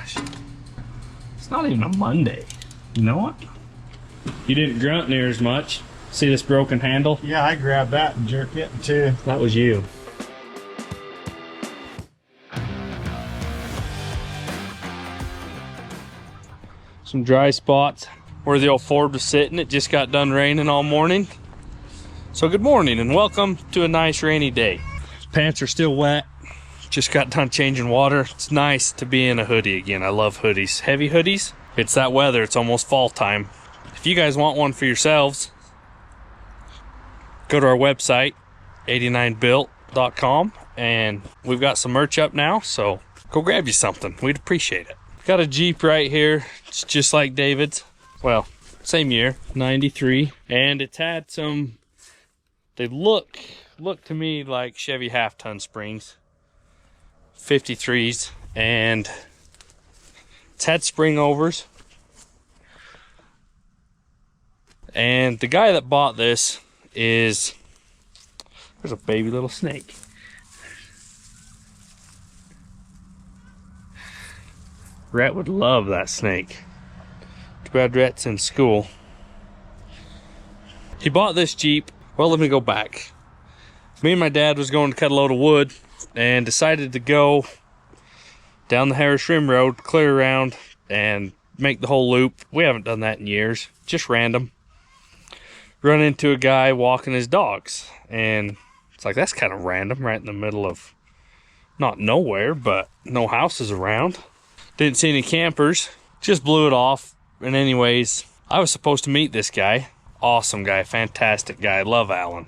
gosh. It's not even a Monday. You know what? You didn't grunt near as much. See this broken handle? Yeah, I grabbed that and jerked it too. That was you. Some dry spots where the old Ford was sitting. It just got done raining all morning. So good morning and welcome to a nice rainy day. Pants are still wet. Just got done changing water. It's nice to be in a hoodie again. I love hoodies. Heavy hoodies. It's that weather. It's almost fall time. If you guys want one for yourselves, go to our website, 89built.com, and we've got some merch up now, so go grab you something. We'd appreciate it. Got a Jeep right here. It's just like David's. Well, same year, 93, and it's had some, they look to me like Chevy half-ton springs, 53s, and it's had spring overs. And the guy that bought this is, there's a baby little snake. Rhett would love that snake. Too bad Rhett's in school. He bought this Jeep. Well, let me go back. Me and my dad was going to cut a load of wood and decided to go down the Harris Rim Road, clear around, and make the whole loop. We haven't done that in years. Just random. Run into a guy walking his dogs, and it's like, that's kind of random, right in the middle of not nowhere, but no houses around. Didn't see any campers. Just blew it off. And anyways, I was supposed to meet this guy. Awesome guy, fantastic guy. Love Alan.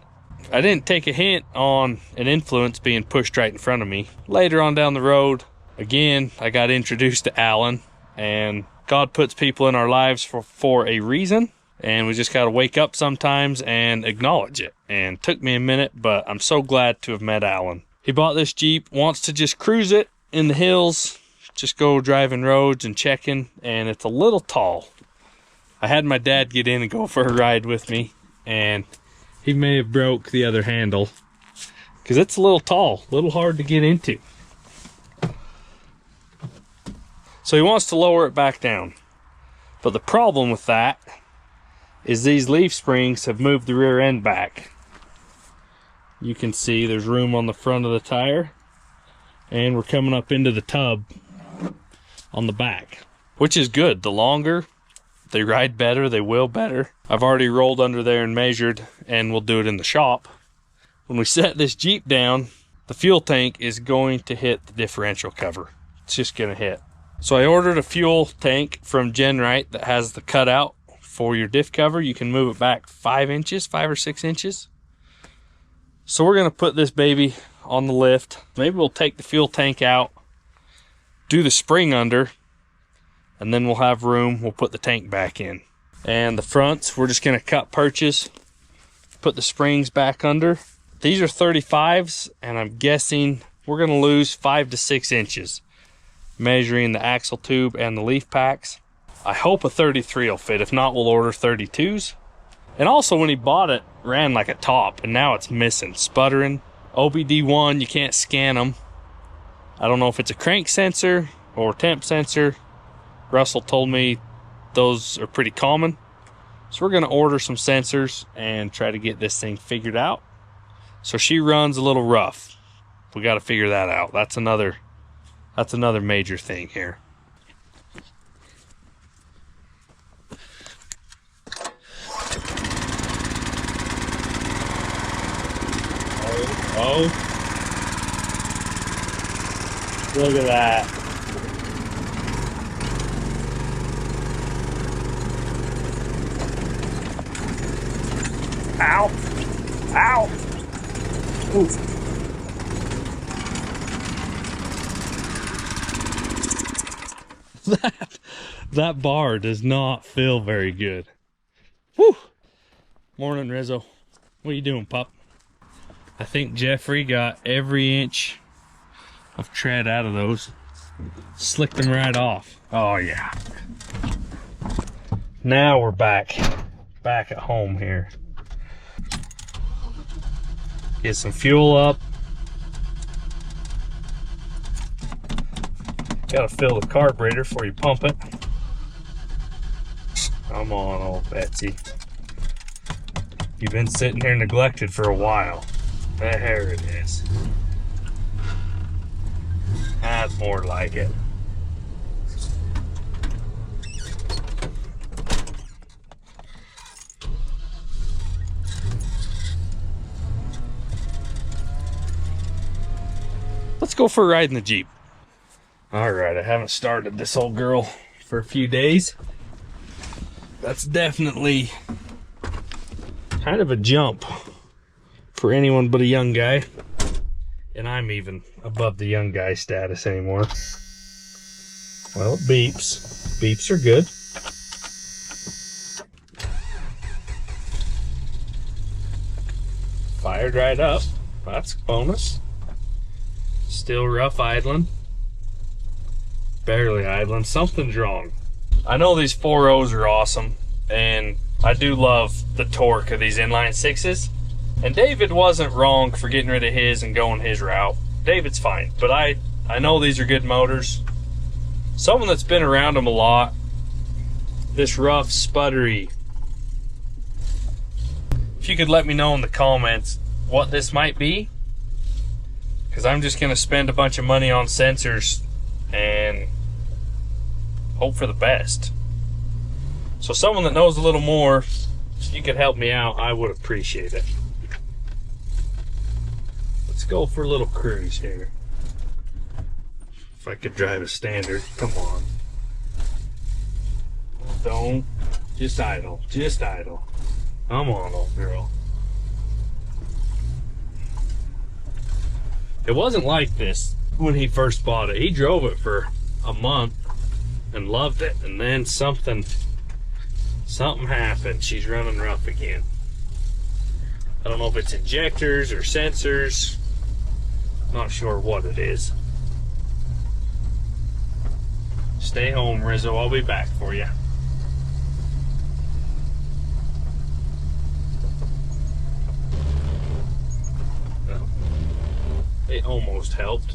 I didn't take a hint on an influence being pushed right in front of me. Later on down the road, again, I got introduced to Alan, and God puts people in our lives for a reason. And we just got to wake up sometimes and acknowledge it. And it took me a minute, but I'm so glad to have met Alan. He bought this Jeep, wants to just cruise it in the hills, just go driving roads and checking, and it's a little tall. I had my dad get in and go for a ride with me, and he may have broke the other handle because it's a little tall, a little hard to get into. So he wants to lower it back down. But the problem with that is these leaf springs have moved the rear end back. You can see there's room on the front of the tire, and we're coming up into the tub on the back, which is good. The longer they ride better, they will better. I've already rolled under there and measured, and we'll do it in the shop. When we set this Jeep down, the fuel tank is going to hit the differential cover. It's just gonna hit. So I ordered a fuel tank from Genrite that has the cutout for your diff cover. You can move it back 5 or 6 inches. So we're gonna put this baby on the lift. Maybe we'll take the fuel tank out, do the spring under, and then we'll have room. We'll put the tank back in. And the fronts, we're just gonna cut perches, put the springs back under. These are 35s, and I'm guessing we're gonna lose 5 to 6 inches, measuring the axle tube and the leaf packs. I hope a 33 will fit. If not, we'll order 32s. And also, when he bought it, ran like a top, and now it's missing, sputtering. OBD1, you can't scan them. I don't know if it's a crank sensor or temp sensor. Russell told me those are pretty common. So we're gonna order some sensors and try to get this thing figured out. So she runs a little rough. We gotta figure that out. That's another major thing here. Oh, look at that. Ow. Ow. Ooh. That bar does not feel very good. Woo. Morning, Rizzo. What are you doing, pup? I think Jeffrey got every inch of tread out of those. Slicked them right off. Oh yeah. Now we're back at home here. Get some fuel up. Gotta fill the carburetor before you pump it. Come on, old Betsy. You've been sitting here neglected for a while. There it is. That's more like it. Let's go for a ride in the Jeep. All right, I haven't started this old girl for a few days. That's definitely kind of a jump for anyone but a young guy. And I'm even above the young guy status anymore. Well, it beeps. Beeps are good. Fired right up. That's a bonus. Still rough idling. Barely idling. Something's wrong. I know these 4.0s are awesome, and I do love the torque of these inline sixes. And David wasn't wrong for getting rid of his and going his route. David's fine, but I know these are good motors. Someone that's been around them a lot, this rough, sputtery. If you could let me know in the comments what this might be, because I'm just going to spend a bunch of money on sensors and hope for the best. So someone that knows a little more, if you could help me out, I would appreciate it. Let's go for a little cruise here. If I could drive a standard, come on. Don't, just idle, just idle. Come on, old girl. It wasn't like this when he first bought it. He drove it for a month and loved it, and then something happened. She's running rough again. I don't know if it's injectors or sensors. Not sure what it is. Stay home, Rizzo. I'll be back for you. Well, it almost helped.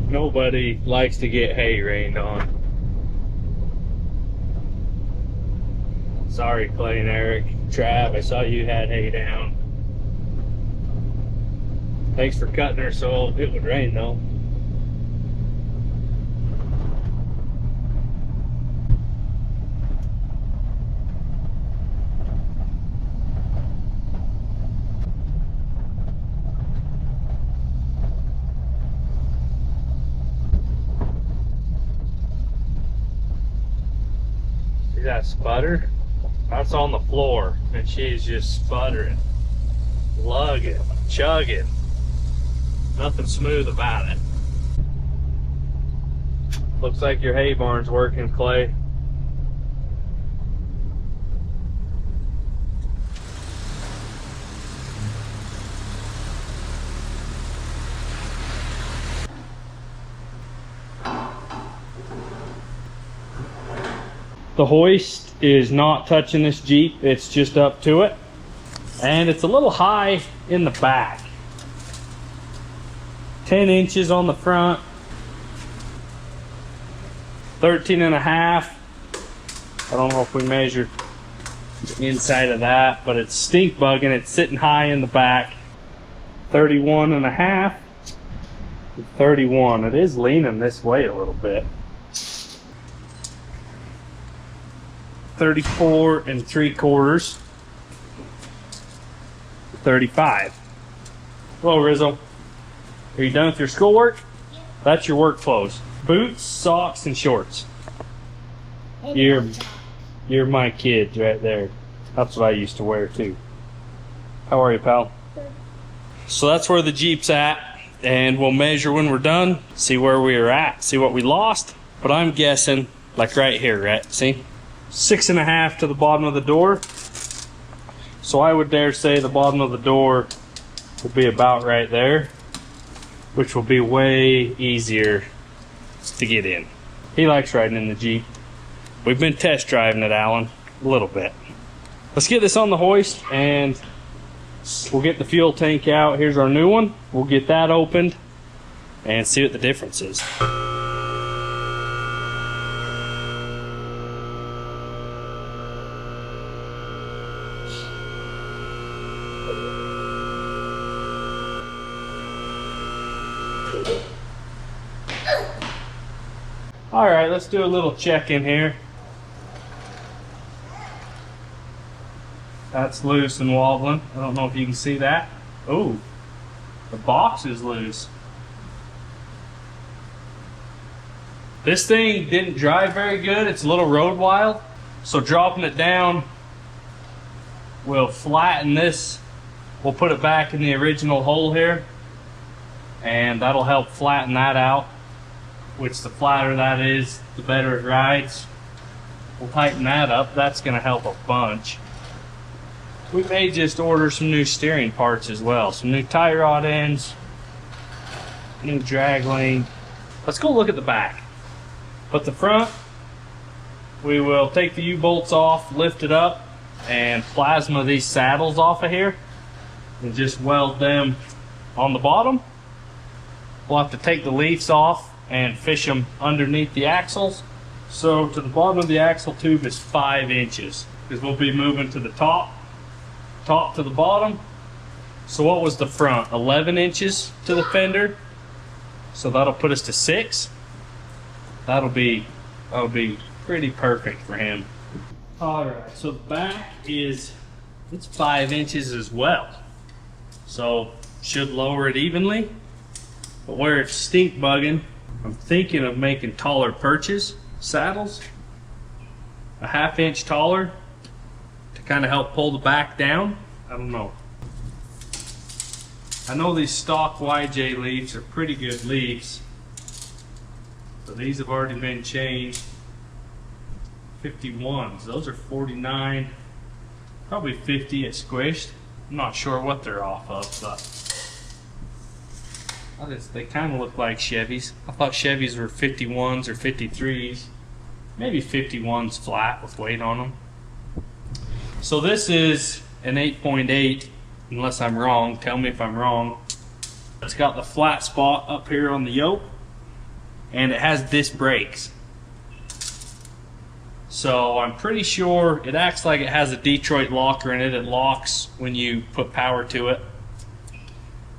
Nobody likes to get hay rained on. Sorry, Clay and Eric. Trav, I saw you had hay down. Thanks for cutting her so it would rain though. See that sputter? That's on the floor, and she's just sputtering, lugging, chugging. Nothing smooth about it. Looks like your hay barn's working, Clay. The hoist is not touching this Jeep, it's just up to it. And it's a little high in the back. 10 inches on the front. 13 and a half. I don't know if we measured the inside of that, but it's stink bugging. It's sitting high in the back. 31 and a half. 31. It is leaning this way a little bit. 34 3/4. 35. Hello, Rizzo. Are you done with your schoolwork? Yeah. That's your work clothes. Boots, socks, and shorts. You're my kid right there. That's what I used to wear too. How are you, pal? Good. So that's where the Jeep's at, and we'll measure when we're done, see where we are at, see what we lost. But I'm guessing, like right here, right? See? 6.5 to the bottom of the door. So I would dare say the bottom of the door will be about right there, which will be way easier to get in. He likes riding in the Jeep. We've been test driving it, Alan, a little bit. Let's get this on the hoist and we'll get the fuel tank out. Here's our new one. We'll get that opened and see what the difference is. All right, let's do a little check in here. That's loose and wobbling. I don't know if you can see that. Oh, the box is loose. This thing didn't drive very good. It's a little road wild. So dropping it down will flatten this. We'll put it back in the original hole here, and that'll help flatten that out. Which the flatter that is, the better it rides. We'll tighten that up. That's going to help a bunch. We may just order some new steering parts as well. Some new tie rod ends, new drag lane. Let's go look at the back. But the front, we will take the U-bolts off, lift it up, and plasma these saddles off of here and just weld them on the bottom. We'll have to take the leaves off and fish them underneath the axles. So to the bottom of the axle tube is 5 inches because we'll be moving to the top to the bottom. So what was the front? 11 inches to the fender. So that'll put us to 6. That'll be pretty perfect for him. All right, so the back it's 5 inches as well. So should lower it evenly. But where it's stink bugging, I'm thinking of making taller perches, saddles, a 1/2 inch taller to kind of help pull the back down. I don't know. I know these stock YJ leaves are pretty good leaves, but these have already been changed. 51s, those are 49, probably 50 at squished. I'm not sure what they're off of, but they kind of look like Chevys. I thought Chevys were 51s or 53s. Maybe 51s flat with weight on them. So this is an 8.8, unless I'm wrong. Tell me if I'm wrong. It's got the flat spot up here on the yoke, and it has disc brakes. So I'm pretty sure it acts like it has a Detroit locker in it. It locks when you put power to it,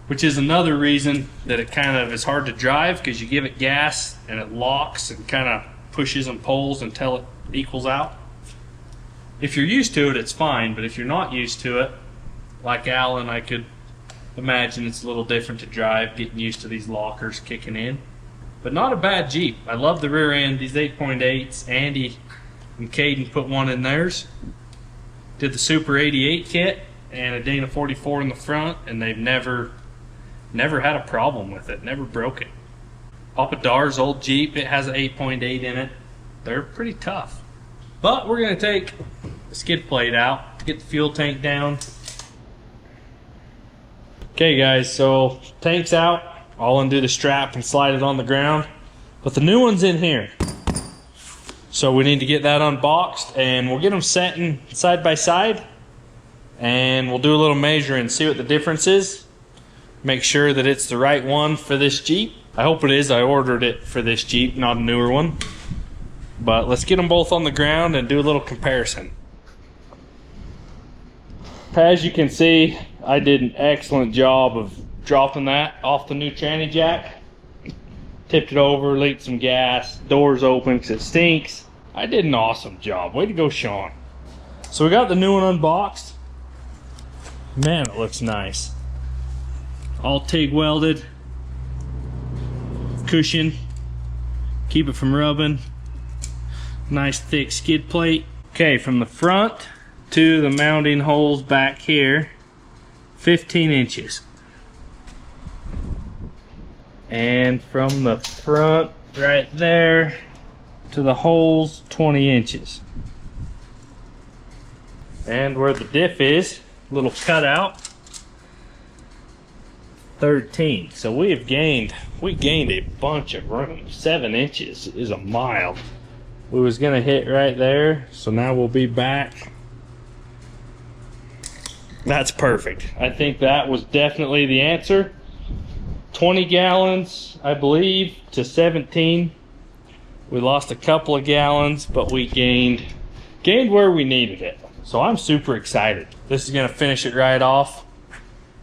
which is another reason that it kind of is hard to drive, because you give it gas and it locks and kind of pushes and pulls until it equals out. If you're used to it, it's fine, but if you're not used to it, like Alan, I could imagine it's a little different to drive, getting used to these lockers kicking in. But not a bad Jeep. I love the rear end, these 8.8s. Andy and Caden put one in theirs. Did the Super 88 kit and a Dana 44 in the front, and they've never had a problem with it, never broke it. Papa Dar's old Jeep, it has an 8.8 in it. They're pretty tough. But we're going to take the skid plate out to get the fuel tank down. Okay guys, so tank's out. I'll undo the strap and slide it on the ground. But the new one's in here. So we need to get that unboxed, and we'll get them set in side by side. And we'll do a little measuring, see what the difference is. Make sure that it's the right one for this Jeep. I hope it is. I ordered it for this Jeep, not a newer one. But let's get them both on the ground and do a little comparison. As you can see, I did an excellent job of dropping that off the new tranny jack. Tipped it over, leaked some gas, doors open because it stinks. I did an awesome job. Way to go, Sean. So we got the new one unboxed. Man, it looks nice. All TIG welded. Cushion. Keep it from rubbing. Nice thick skid plate. Okay, from the front to the mounting holes back here, 15 inches. And from the front right there to the holes, 20 inches. And where the diff is, little cutout, 13. So we gained a bunch of room. 7 inches is a mile. We was gonna hit right there, so now we'll be back. That's perfect. I think that was definitely the answer. 20 gallons, I believe, to 17. We lost a couple of gallons, but we gained where we needed it. So I'm super excited. This is gonna finish it right off.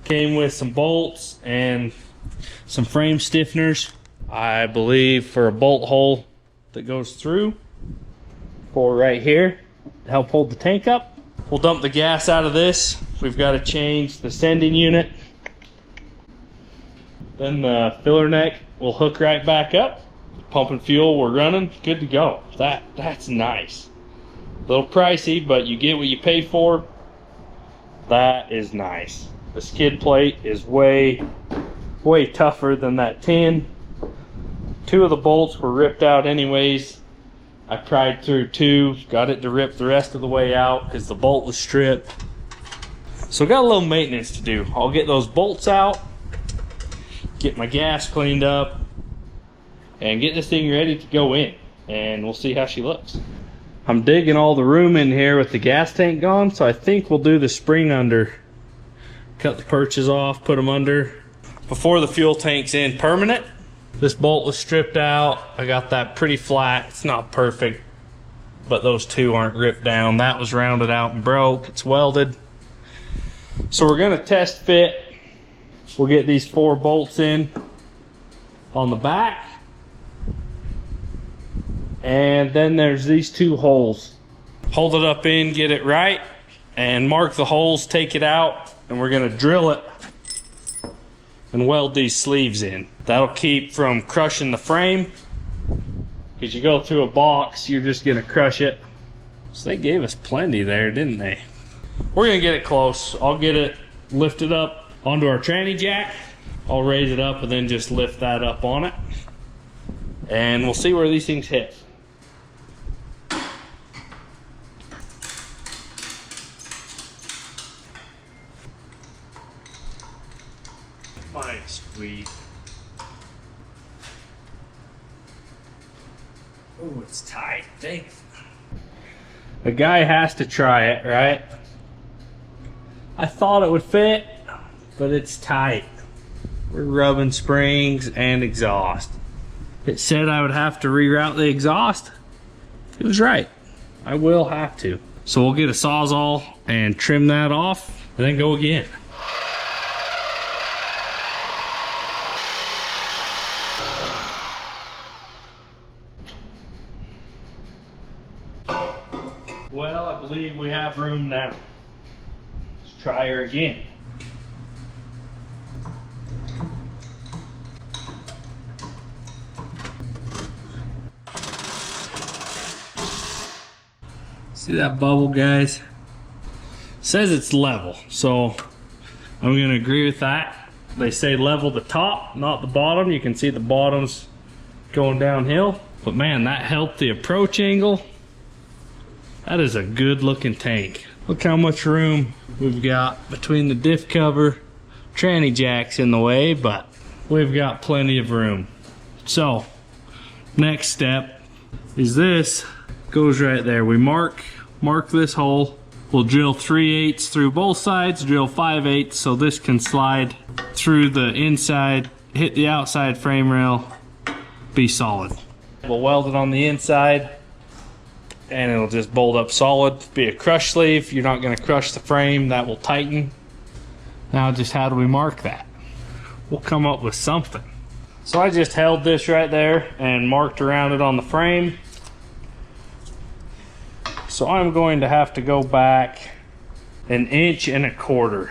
Came with some bolts and some frame stiffeners, I believe, for a bolt hole that goes through for right here to help hold the tank up. We'll dump the gas out of this. We've got to change the sending unit. Then the filler neck will hook right back up. Pump and fuel, we're running, good to go. That's nice. A little pricey, but you get what you pay for. That is nice. The skid plate is way tougher than that tin. 2 of the bolts were ripped out anyways. I pried through 2, got it to rip the rest of the way out because the bolt was stripped. So got a little maintenance to do. I'll get those bolts out, get my gas cleaned up, and get this thing ready to go in. And we'll see how she looks. I'm digging all the room in here with the gas tank gone, so I think we'll do the spring under. Cut the perches off, put them under before the fuel tank's in permanent. This bolt was stripped out. I got that pretty flat. It's not perfect, but those 2 aren't ripped down. That was rounded out and broke. It's welded. So we're gonna test fit. We'll get these 4 bolts in on the back. And then there's these 2 holes. Hold it up in, get it right, and mark the holes, take it out, and we're gonna drill it and weld these sleeves in. That'll keep from crushing the frame. Because you go through a box, you're just gonna crush it. So they gave us plenty there, didn't they? We're gonna get it close. I'll get it lifted up onto our tranny jack. I'll raise it up and then just lift that up on it. And we'll see where these things hit. My sweet. Oh, it's tight. Dang. A guy has to try it, right? I thought it would fit, but it's tight. We're rubbing springs and exhaust. It said I would have to reroute the exhaust. It was right. I will have to. So we'll get a Sawzall and trim that off and then go again. Well, I believe we have room now. Let's try her again. See that bubble, guys? Says it's level, so I'm gonna agree with that. They say level the top, not the bottom. You can see the bottom's going downhill. But man, that helped the approach angle. That is a good looking tank. Look how much room we've got between the diff cover. Tranny jack's in the way, but we've got plenty of room. So, next step is this. Goes right there. We mark this hole. We'll drill 3/8 through both sides, drill 5/8 so this can slide through the inside, hit the outside frame rail, be solid. We'll weld it on the inside and it'll just bolt up solid. Be a crush sleeve. You're not going to crush the frame. That will tighten. Now just how do we mark that? We'll come up with something. So I just held this right there and marked around it on the frame. So I'm going to have to go back 1.25 inches. 1.25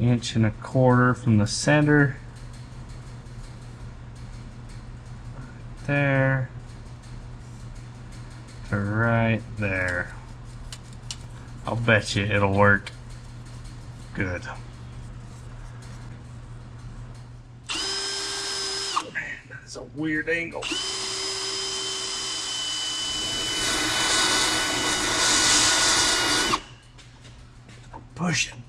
inches from the center. There. To right there. I'll bet you it'll work. Good. Man, that's a weird angle. Pushing.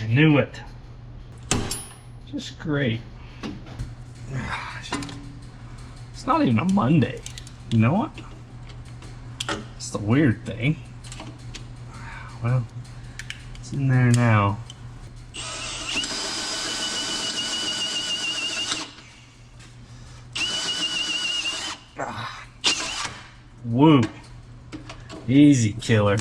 I knew it. Just great. Gosh. It's not even a Monday. You know what? It's the weird thing. Well, it's in there now. Woo. Easy killer.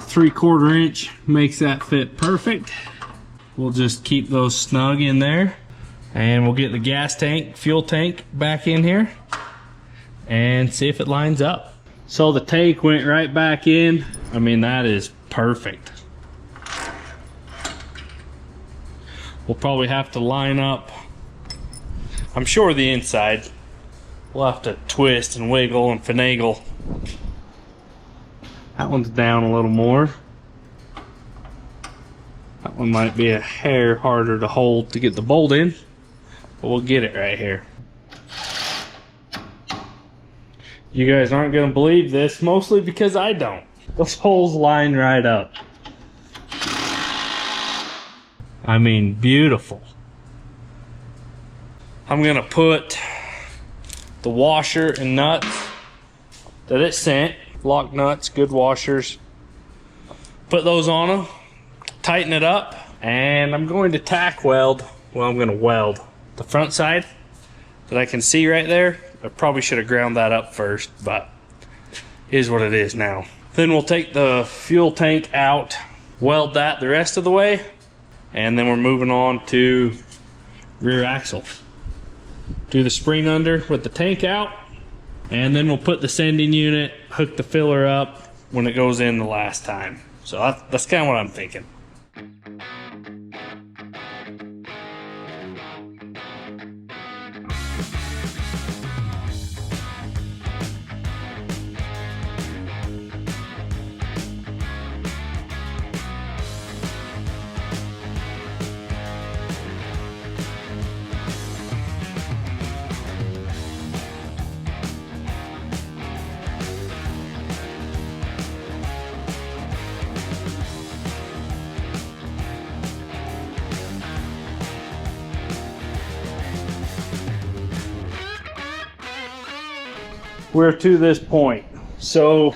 3/4 inch makes that fit perfect. We'll just keep those snug in there, and we'll get the gas tank, fuel tank back in here and see if it lines up. So the tank went right back in. I mean, that is perfect. We'll probably have to line up, I'm sure, the inside. We'll have to twist and wiggle and finagle. That one's down a little more. That one might be a hair harder to hold to get the bolt in, but we'll get it right here. You guys aren't gonna believe this, mostly because I don't. Those holes line right up. I mean, beautiful. I'm gonna put the washer and nuts that it sent, lock nuts, good washers, put those on them, tighten it up, and I'm going to tack weld. Well, I'm gonna weld the front side that I can see right there. I probably should have ground that up first, but it is what it is now. Then we'll take the fuel tank out, weld that the rest of the way, and then we're moving on to rear axle. Do the spring under with the tank out, and then we'll put the sending unit, hook the filler up when it goes in the last time. So that's kind of what I'm thinking. We're to this point. So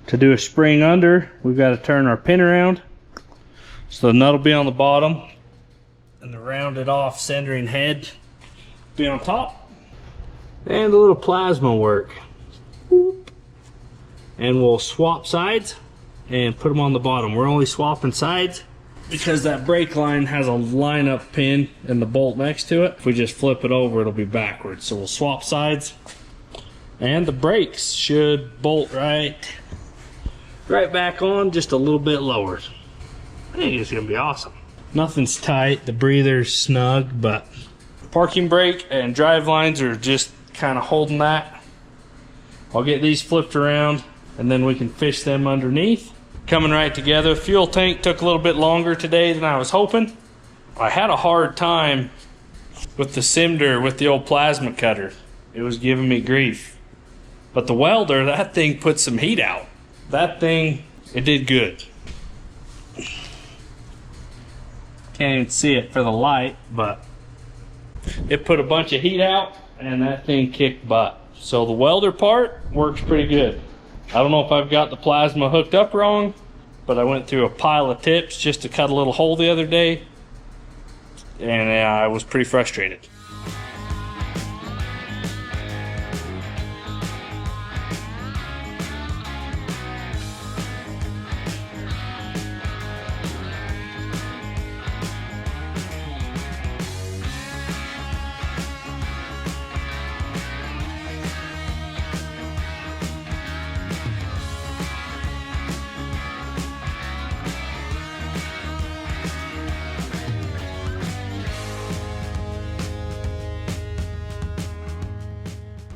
to do a spring under, we've got to turn our pin around. So the nut will be on the bottom and the rounded off centering head be on top. And a little plasma work. And we'll swap sides and put them on the bottom. We're only swapping sides because that brake line has a line-up pin and the bolt next to it. If we just flip it over, it'll be backwards. So we'll swap sides. And the brakes should bolt right back on, just a little bit lower. I think it's gonna be awesome. Nothing's tight, the breather's snug, but parking brake and drive lines are just kind of holding that. I'll get these flipped around and then we can fish them underneath. Coming right together. Fuel tank took a little bit longer today than I was hoping. I had a hard time with the cinder with the old plasma cutter. It was giving me grief. But the welder, that thing put some heat out. That thing, it did good. Can't even see it for the light, but it put a bunch of heat out and that thing kicked butt. So the welder part works pretty good. I don't know if I've got the plasma hooked up wrong, but I went through a pile of tips just to cut a little hole the other day, and I was pretty frustrated.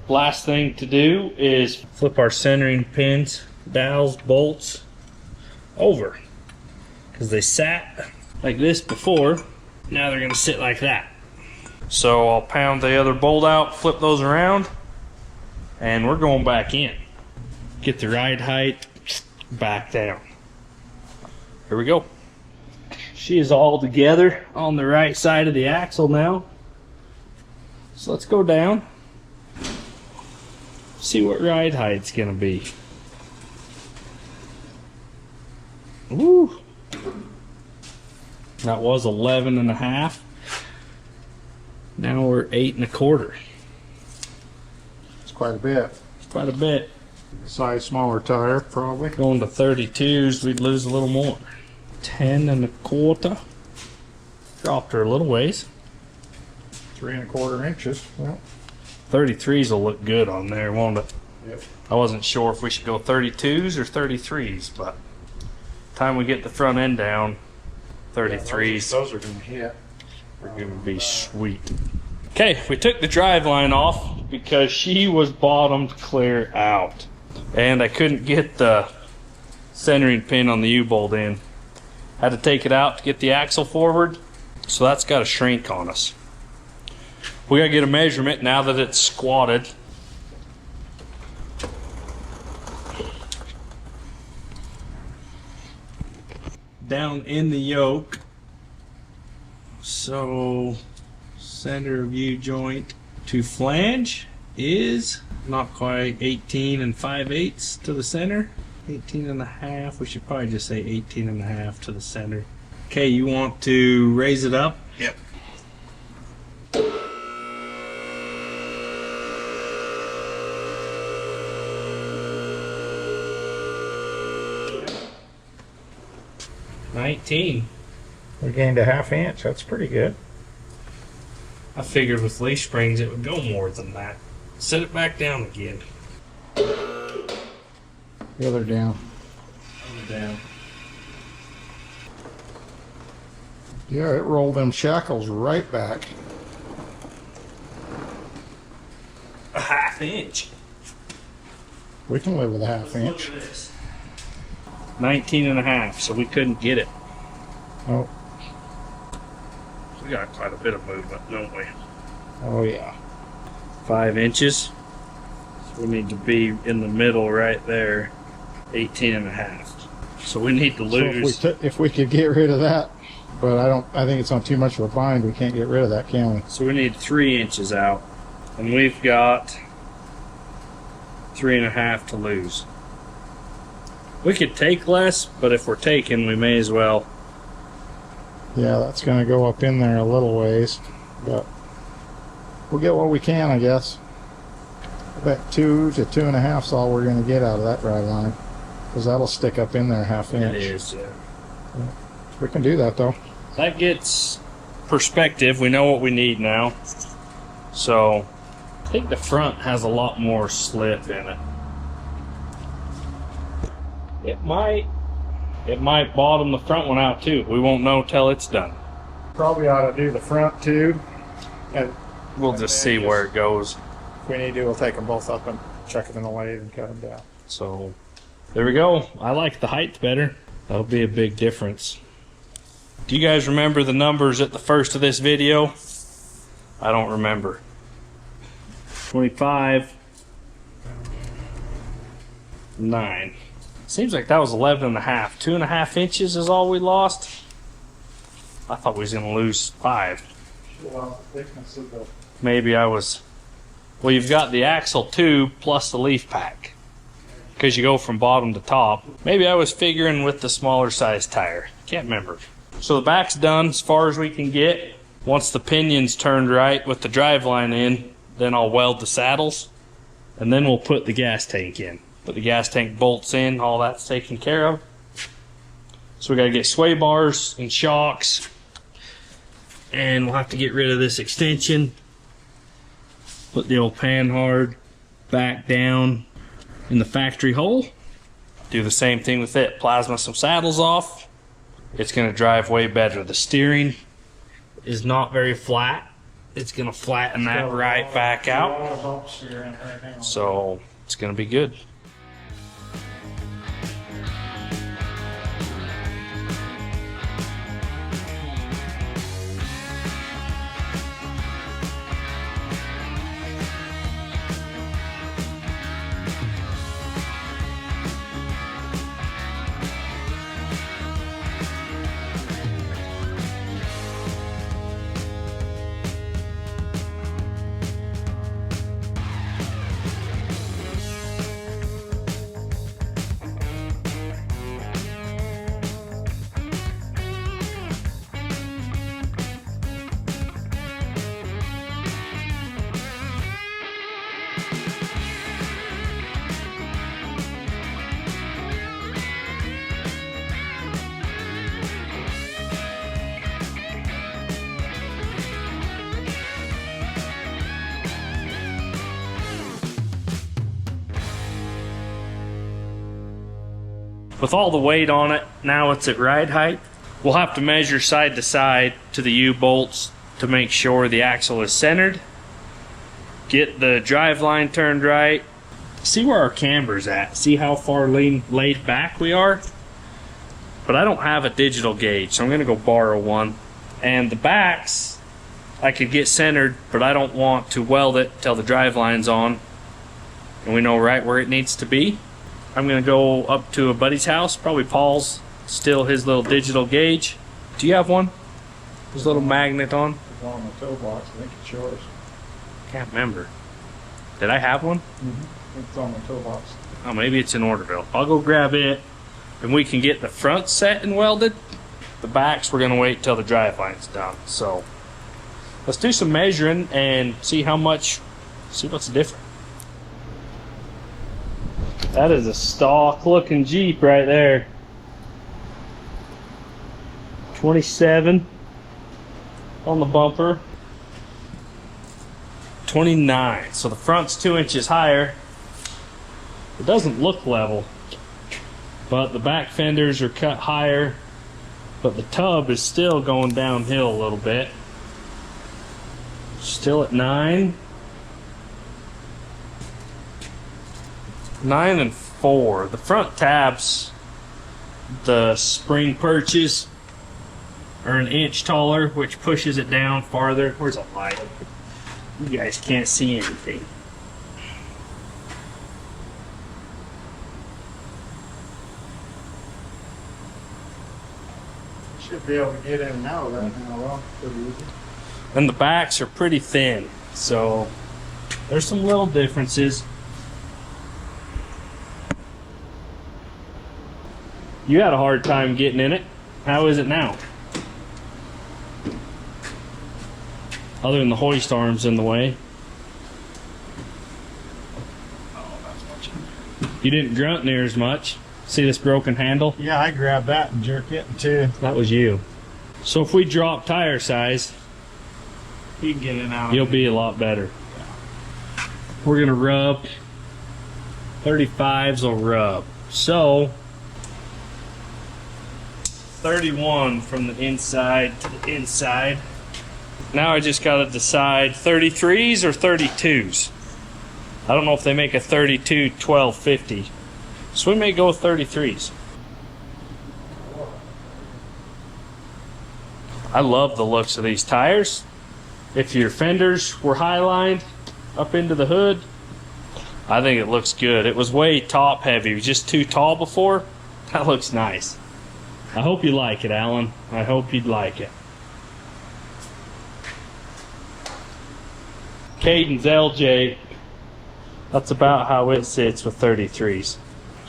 Last thing to do is flip our centering pins, dowels, bolts over, because they sat like this before. Now they're going to sit like that. So I'll pound the other bolt out, flip those around, And we're going back in. Get the ride height back down. Here we go. She is all together on the right side of the axle now. So let's go down. See what ride height's gonna be. Woo! That was 11.5. Now we're 8.25. It's quite a bit. Quite a bit. Size smaller tire, probably. Going to 32s, we'd lose a little more. 10.25. Dropped her a little ways. 3¼ inches. Well, 33s will look good on there, won't it? yep. I wasn't sure if we should go 32s or 33s, but time we get the front end down, 33s. Those are going to hit. Are going to be sweet. Okay, we took the drive line off because she was bottomed clear out. And I couldn't get the centering pin on the U-bolt in. Had to take it out to get the axle forward. So that's got to shrink on us. We got to get a measurement now that it's squatted. Down in the yoke. So center of U-joint to flange is not quite 18 5/8 to the center. 18.5. We should probably just say 18.5 to the center. Okay, you want to raise it up? Yep. $19. We gained a ½ inch. That's pretty good. I figured with leaf springs it would go more than that. Set it back down again. The other down. Down. Yeah, it rolled them shackles right back. A ½ inch. We can live with a ½ Look inch. at this. 19.5, so we couldn't get it. Oh, We got quite a bit of movement, don't we? oh yeah. 5 inches. So we need to be in the middle right there. 18.5. So we need to So lose. if we could get rid of that, but I think it's on too much of a bind. We can't get rid of that, can we? So we need 3 inches out. And we've got 3.5 to lose. We could take less, but if we're taking, we may as well. Yeah, that's going to go up in there a little ways, but we'll get what we can, I guess. I bet 2 to 2.5 is all we're going to get out of that drive line, because that'll stick up in there ½ inch. It is, yeah. We can do that though. That gets perspective. We know what we need now. So I think the front has a lot more slip in it. It might bottom the front one out too. We won't know till it's done. Probably ought to do the front too, and We'll just see where it goes. if we need to, we'll take them both up and chuck them in the lathe and cut them down. So there we go. I like the height better. That'll be a big difference. Do you guys remember the numbers at the first of this video? I don't remember. 25, 9. Seems like that was 11.5. 2.5 inches is all we lost. I thought we was gonna lose 5. Well, thickness of the Maybe I was. Well, you've got the axle tube plus the leaf pack, because you go from bottom to top. Maybe I was figuring with the smaller size tire. Can't remember. So the back's done as far as we can get. Once the pinion's turned right with the drive line in, then I'll weld the saddles, and then we'll put the gas tank in. Put the gas tank bolts in, all that's taken care of. So we gotta get sway bars and shocks, and we'll have to get rid of this extension. Put the old panhard back down in the factory hole. Do the same thing with it. Plasma some saddles off. It's gonna drive way better. The steering is not very flat. It's gonna flatten that right back out. So it's gonna be good. With all the weight on it, now it's at ride height. We'll have to measure side to side to the U-bolts to make sure the axle is centered. Get the drive line turned right. See where our camber's at. See how far laid back we are? But I don't have a digital gauge, so I'm gonna go borrow one. And the backs, I could get centered, but I don't want to weld it till the drive line's on. And we know right where it needs to be. I'm gonna go up to a buddy's house, probably Paul's, steal his little digital gauge. Do you have one? There's a little magnet on. It's on the toe box, I think it's yours. Can't remember. Did I have one? It's on the toe box. Oh, maybe it's in Orderville. I'll go grab it, and we can get the front set and welded. The backs, we're gonna wait till the drive line's done. So let's do some measuring and see what's different. That is a stock looking Jeep right there. 27 on the bumper. 29, so the front's 2 inches higher. It doesn't look level, but the back fenders are cut higher, but the tub is still going downhill a little bit. Still at 9. 9 and 4. The front tabs, the spring perches are an inch taller, which pushes it down farther. Where's a light? You guys can't see anything. Should be able to get in and out of that now, well, pretty easy. And the backs are pretty thin, so there's some little differences. You had a hard time getting in it. How is it now? Other than the hoist arms in the way. You didn't grunt near as much. See this broken handle? Yeah, I grabbed that and jerked it too. That was you. So if we drop tire size, You can get in and out. you'll be a lot better. We're gonna rub. 35s will rub. So 31 from the inside to the inside. Now I just gotta decide 33s or 32s. I don't know if they make a 32 1250. So we may go with 33s. I love the looks of these tires. If your fenders were highlined up into the hood, I think it looks good. It was way top heavy. It was just too tall before. That looks nice. I hope you like it, Alan. I hope you'd like it. Cadence LJ, that's about how it sits with 33s.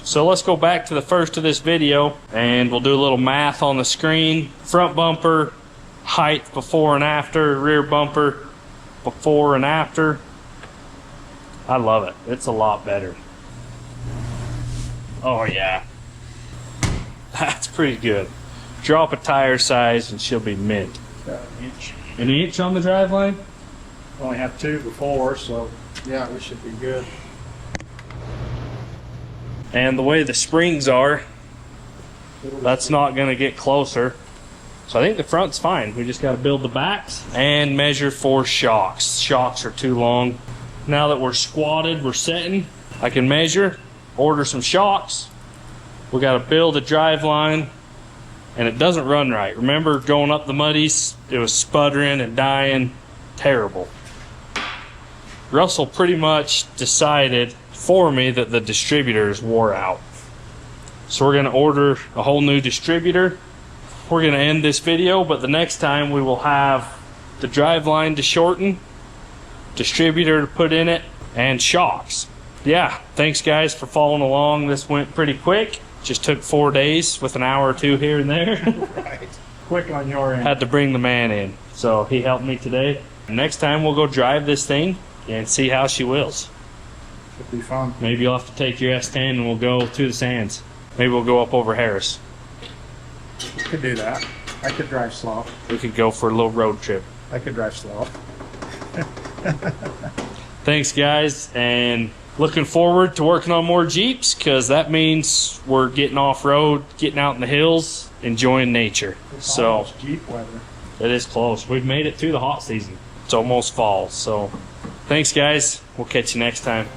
So let's go back to the first of this video and we'll do a little math on the screen. Front bumper, height before and after, rear bumper, before and after. I love it. It's a lot better. Oh yeah. That's pretty good. Drop a tire size and she'll be mint. Got an inch. An inch on the driveline? Only had 2 before, so yeah, we should be good. And the way the springs are, that's not going to get closer. So I think the front's fine. We just got to build the backs and measure for shocks. Shocks are too long. Now that we're squatted, we're setting, I can measure, order some shocks. We got to build a drive line, and it doesn't run right. Remember going up the muddies? It was sputtering and dying. Terrible. Russell pretty much decided for me that the distributors wore out. So we're going to order a whole new distributor. We're going to end this video, but the next time we will have the drive line to shorten, distributor to put in it, and shocks. Yeah, thanks guys for following along. This went pretty quick. Just took 4 days with an hour or 2 here and there. Right. Quick on your end. Had to bring the man in, so he helped me today. Next time we'll go drive this thing and see how she wills. Should be fun. Maybe you'll have to take your S10 and we'll go to the sands. Maybe we'll go up over Harris. Could do that. I could drive slow. We could go for a little road trip. I could drive slow. Thanks guys, and looking forward to working on more Jeeps, because that means we're getting off-road, getting out in the hills, enjoying nature. So almost Jeep weather. it is close. We've made it through the hot season. It's almost fall. So thanks, guys. We'll catch you next time.